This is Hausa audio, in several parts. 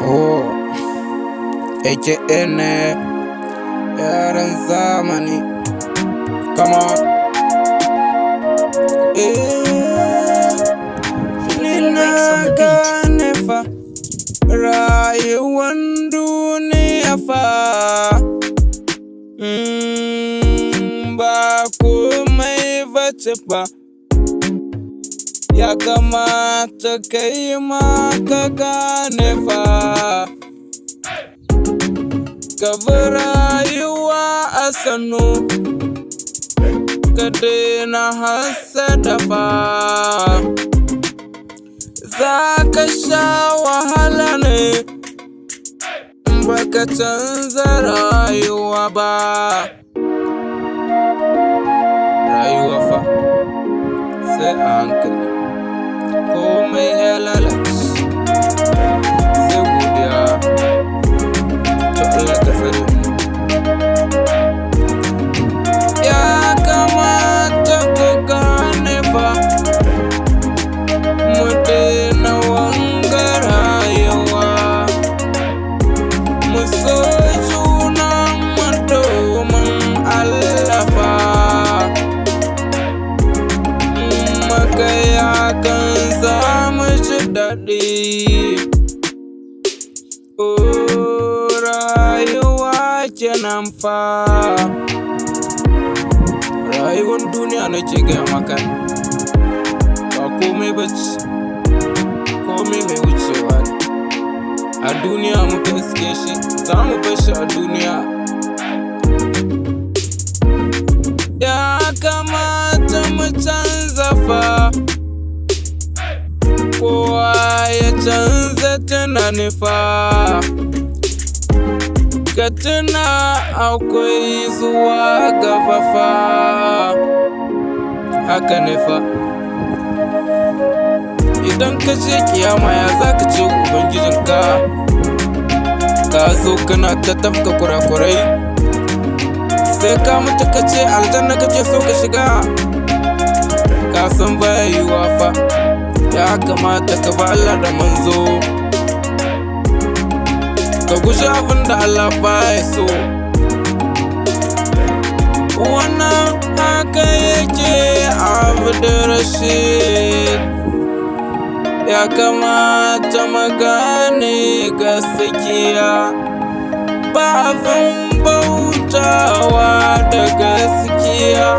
Oh, AKA ne yaran zamani. Come on. Ni na gane fa rayuwan duniya fa. Ba komai bace ba. Ya kamata kai ma ka gane fa. Ka bi rayuwa a sannu, ka daina hassada fa. Za ka sha wahala ne in baka canza rayuwa ba. Rayuwa fa sai a hankali, komai ya lalace sai godiya. To Allah ka tsare mu. Ya kamata ku gane fa, mu daina wanga rayuwa, mu so juna mu domin Allah fa. Maka ya kan za mu ji daɗi. Rayuwa kenan fa. Rayuwar duniya nake gaya maka, ba komai bace, komai mai wucewa ne. A duniya muka iske shi, za mu bar shi a duniya. Ya kamata mu canza fa, kowa ya canza tunani fa. Ka tuna akwai zuwa gaba fa. Haka ne fa. Idan ka je kiyama ya za ka ce ubangijinka? Ka zo kana ta tafka kurakurai, sai ka mutu ka ce aljanna kake so ka shiga. Ka san baya yiwuwa fa. Ya kamata ka ba Allah da manzo, ka guji abin da Allah baya so. Wannan haka yake Abdulrashid. Ya kamata mu gane gaskiya, ba abin bautawa da gaskiya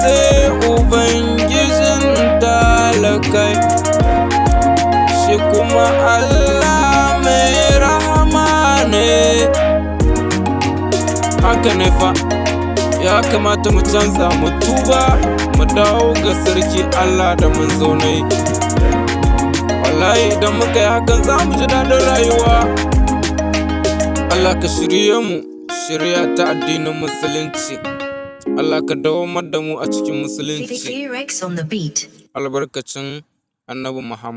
sai Ubangijin talakai, shi kuma Allah mai rahama ne. Haka ne fa. Ya kamata mu canza, mu tuba, mu dawo ga sarki Allah da manzo ne. Wallahi idan muka yi hakan za mu ji daɗin rayuwa. Allah ka shirye mu, shirya ta addinin musulunci. Allah ka dawamar da mu a cikin musulunci. Albarkacin Annabi Muhammad.